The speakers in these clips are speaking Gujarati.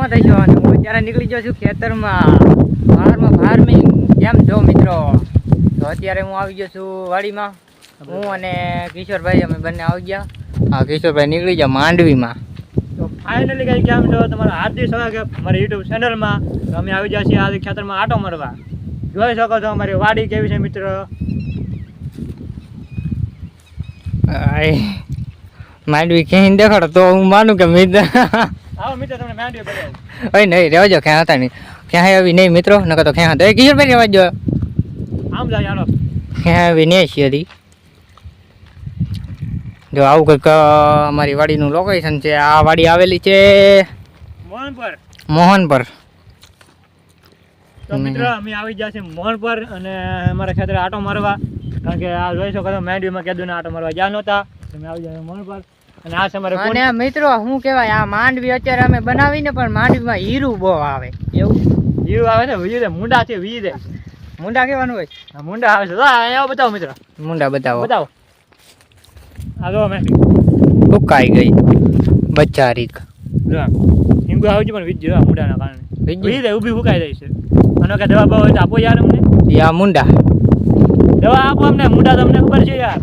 ખેતરમાં થઈ જવાનું. હું અત્યારે નીકળી જાઉં છું ખેતરમાં ફાર્મિંગ. કેમ છો મિત્રો? તો અત્યારે હું આવી ગયો છું વાડીમાં. હું અને કિશોરભાઈ અમે બંને આવી ગયા. હા, કિશોરભાઈ નીકળી ગયા માંડવીમાં. તો ફાઇનલી કઈ કેમ છો? તમારા હાર્દિક સ્વાગત અમારી યુટ્યુબ ચેનલમાં. તો અમે આવી ગયા છીએ આજે ખેતરમાં આટો મારવા. જોઈ શકો છો અમારી વાડી કેવી છે મિત્રો. માંડવી ક્યાંય દેખાડો તો હું માનું કે મિત્ર. આવો મિત્રો તમને માંડવી બતાવું. ઓય નહીં રહેવા જો, ક્યાં હતા નહીં, ક્યાં આવી નહીં મિત્રો, નકર તો ક્યાં હતા. કિશોરભાઈ રહેવા જો, આમ જાય હાલો. ક્યાં આવી નહીં છીએ. જો આવું કંઈક અમારી વાડીનું લોકેશન છે. આ વાડી આવેલી છે મોહનપર. તો મિત્રો અમે આવી ગયા છે મોહનપર અને અમારા ખેતરે આટો મારવા. કારણ કે આ જોઈ શકો છો માંડવીમાં કીધું ને આટો મારવા ગયા નહોતા. અમે આવી ગયા મોહનપર અને આ છે અમારે. અને મિત્રો શું કહેવાય, આ માંડવી અત્યારે અમે બનાવીને પણ માંડવીમાં હીરું બહુ આવે. એવું હીરું આવે છે, વીજે મુંડા છે, વીજે મુંડા કહેવાનું હોય. મુંડા આવે છે. અહીંયા બતાવો મિત્રો, મુંડા બતાવો. આ જો અમે સુકાઈ ગઈ બચારીક. હિંગુ આવી છે પણ વીજ મુંડાના કારણે વીજ ઊભી ફૂકાઈ જાય છે. અને કે દવા હોય તો આપો યાર અમને. યા મુંડા દવા આપો અમને, મુંડા તમને ખબર છે યાર.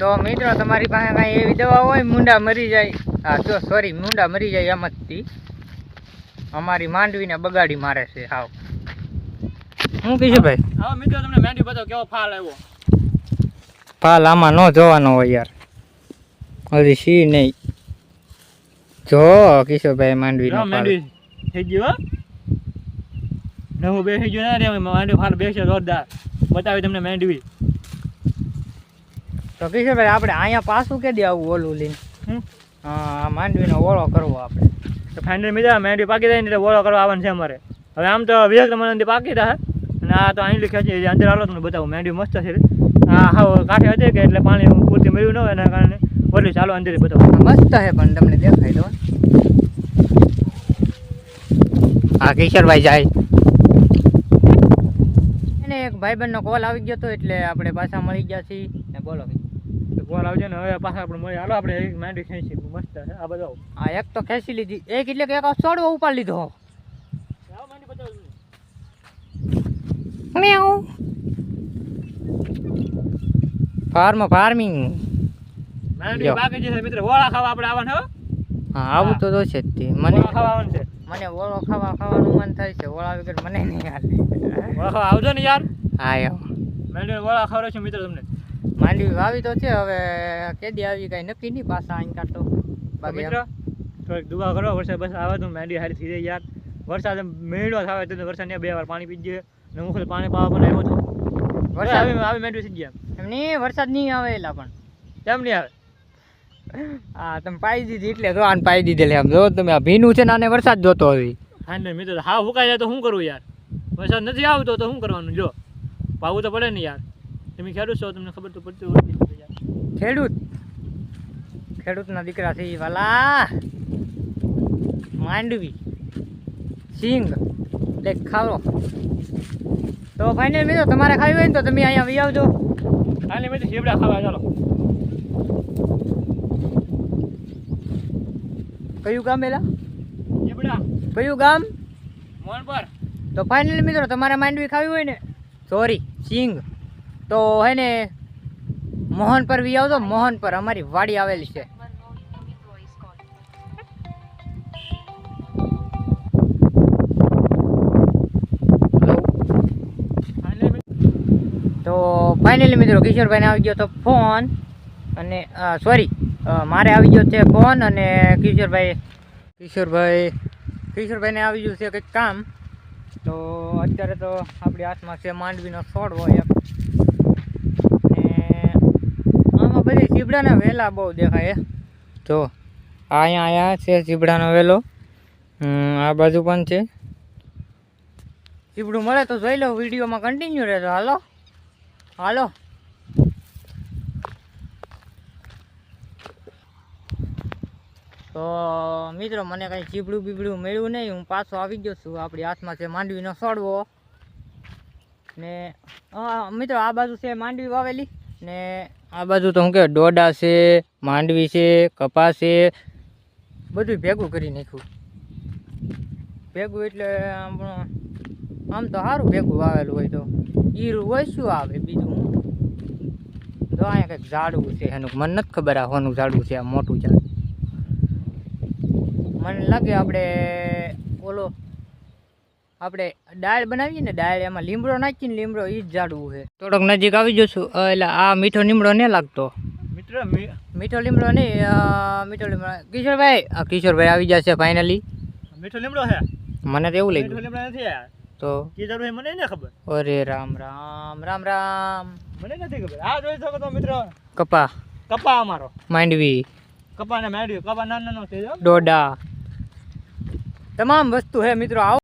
તો મિત્રો તમારી પાસે કાંઈ એવી દવા હોય મુંડા મરી જાય. હા જો સોરી, મુંડા મરી જાય એમથી અમારી માંડવીને બગાડી મારે છે. હાવ હું કહીશું ભાઈ. હા મિત્રો તમને માંડવી બતાવો કેવો ફાલ આવ્યો. ફાલ આમાં ન જોવાનો હોય યાર, હજી સી નહીં. જો કિશોરભાઈ માંડવી થઈ ગયો નવું બેસી ગયું ના રે. માંડવી ફાલ બેસે જોરદાર બતાવી તમને માંડવી. તો કિશોરભાઈ આપણે અહીંયા પાછું કે દે આવું ઓલું લઈને. હા, માંડવીનો ઓળો કરવો આપણે. તો ફાઇનલ મિત્રો માંડવી પાકી જાય ને એટલે ઓળો કરવા આવવાનું છે અમારે. હવે આમ તો વિવેક મને પાકી રહ્યા અને આ તો અહીં ખેંચી અંદર હાલો તમને બતાવું. માંડવી મસ્ત છે. હા હા કાંઠે હતી કે એટલે પાણી પૂરતી મળ્યું ન હોય એના કારણે ઓલી ચાલો અંદર બતાવું. મસ્ત છે પણ તમને દેખાય દો. હા કિશોરભાઈ જાય એને એક ભાઈબંધનો કોલ આવી ગયો હતો એટલે આપણે પાછા મળી ગયા છીએ ને. બોલો કોલ આવજો ને હવે પાછા આપણે મળી. હાલો આપણે એક માંડવી ખેંચી મસ્ત છે. આ બતાવો. હા એક તો ખેંચી લીધી. એક એટલે કે એક છોડવો ઉપાડી લીધો. ફાર્મિંગ માંડવી બાકી છે મિત્રો. ઓળા ખાવા આપણે આવવાનું. હા આવું તો છે જ. મને ખાવાનું છે. મને ઓળો ખાવાનું મન થાય છે. ઓળા વગર મને નહીં હાલે. ઓળા ખાવા આવજો ને યાર. હા યાર માંડવી ઓળા ખવડાવ છે મિત્રો તમને. માંડવી વાવી તો છે, હવે કેદી આવી કઈ નક્કી નહીં. પાછા અહીં કાઢતો મિત્રો થોડીક દુઆ કરો વરસાદ બસ આવે તો માંડવી હારી થઈ જાય યાર. વરસાદ મેળો આવે તો વરસાદ ને 2 વાર પાણી પી ગયો ને હું ખાલી પાણી પાવા પણ આવ્યો હતો. વરસાદ આવી માંડવી થઈ ગયા. એમ નહીં વરસાદ નહીં આવે એલા પણ કેમ નહીં આવે? હા તમે પાઈ દીધી એટલે જો આને પાઈ દીધેલી. આમ જો તમે આ ભીનું છે ને આને વરસાદ જોતો હોય. હા ને મિત્રો હા ફૂકાઈ જાય તો શું કરવું યાર? વરસાદ નથી આવતો તો શું કરવાનું? જો પાવું તો પડે ને યાર. તમે ખેડૂત છો, તમને ખબર તો પડતી હોય યાર. ખેડૂતના દીકરા છે વાલા. માંડવી સિંગ લેક ખાવો. તો ફાઇનલ મિત્રો તમારે ખાવી હોય ને તો તમે અહીંયા આવી આવજો. કાલે મેં શેવડા ખાવા. ચાલો કયું ગામ એલા? શેવડા. કયું ગામ? મોહનપર. તો ફાઇનલ મિત્રો તમારે માંડવી ખાવી હોય ને, સોરી સિંગ, તો હે ને મોહનપર વી આવજો. મોહનપર અમારી વાડી આવેલી છે. તો ફાઇનલી મિત્રો કિશોરભાઈને આવી ગયો તો ફોન અને સોરી મારે આવી ગયો છે ફોન અને કિશોરભાઈને આવી ગયું છે કંઈક કામ. તો અત્યારે તો આપણી હાથમાં છે માંડવીનો છોડવો એક. ને આમાં બધી ચીબડાના વેલા બહુ દેખાય. જો અહીંયા છે ચીબડાનો વેલો. આ બાજુ પણ છે. ચીબડું મળે તો જોઈ લો. વિડીયોમાં કન્ટિન્યુ રહેજો. હાલો તો મિત્રો મને કંઈ ચીબડું બીબડું મળ્યું નહીં. હું પાછો આવી ગયો છું. આપણી હાથમાં છે માંડવીનો છોડવો ને મિત્રો આ બાજુ છે માંડવી વાવેલી ને આ બાજુ તો હું કે ડોડા છે, માંડવી છે, કપાસ છે, બધું ભેગું કરી નાખ્યું. ભેગું એટલે આમ તો સારું ભેગું વાવેલું હોય તો ઈરું હોય શું આવે બીજું હું તો અહીંયા કંઈક ઝાડવું છે એનું મને નથી ખબર આ હોનું ઝાડવું છે આ મોટું ઝાડ મને લાગે આપણે ઓલો આપણે દાળ બનાવીએ ને દાળ એમાં લીમડો નાખીને લીમડો એ જ ઝાડવું છે થોડોક નજીક આવી જશું એટલે આ મીઠો લીમડો નહીં લાગતો મિત્ર મીઠો લીમડો નહીં મીઠો લીમડો કિશોરભાઈ આવી જશે ફાઇનલી મીઠો લીમડો છે મને તો એવું મીઠો લાગ્યું લીમડો નથી યાર તો કીધું ભાઈ મને ન ખબર અરે રામ રામ રામ રામ મને નથી ખબર આ જોઈ શકો તો મિત્ર કપા કપા અમારો માંડવી કપાને માંડ્યું કપા નાનો નાનો છે જો ડોડા તમામ વસ્તુ હે મિત્રો આવો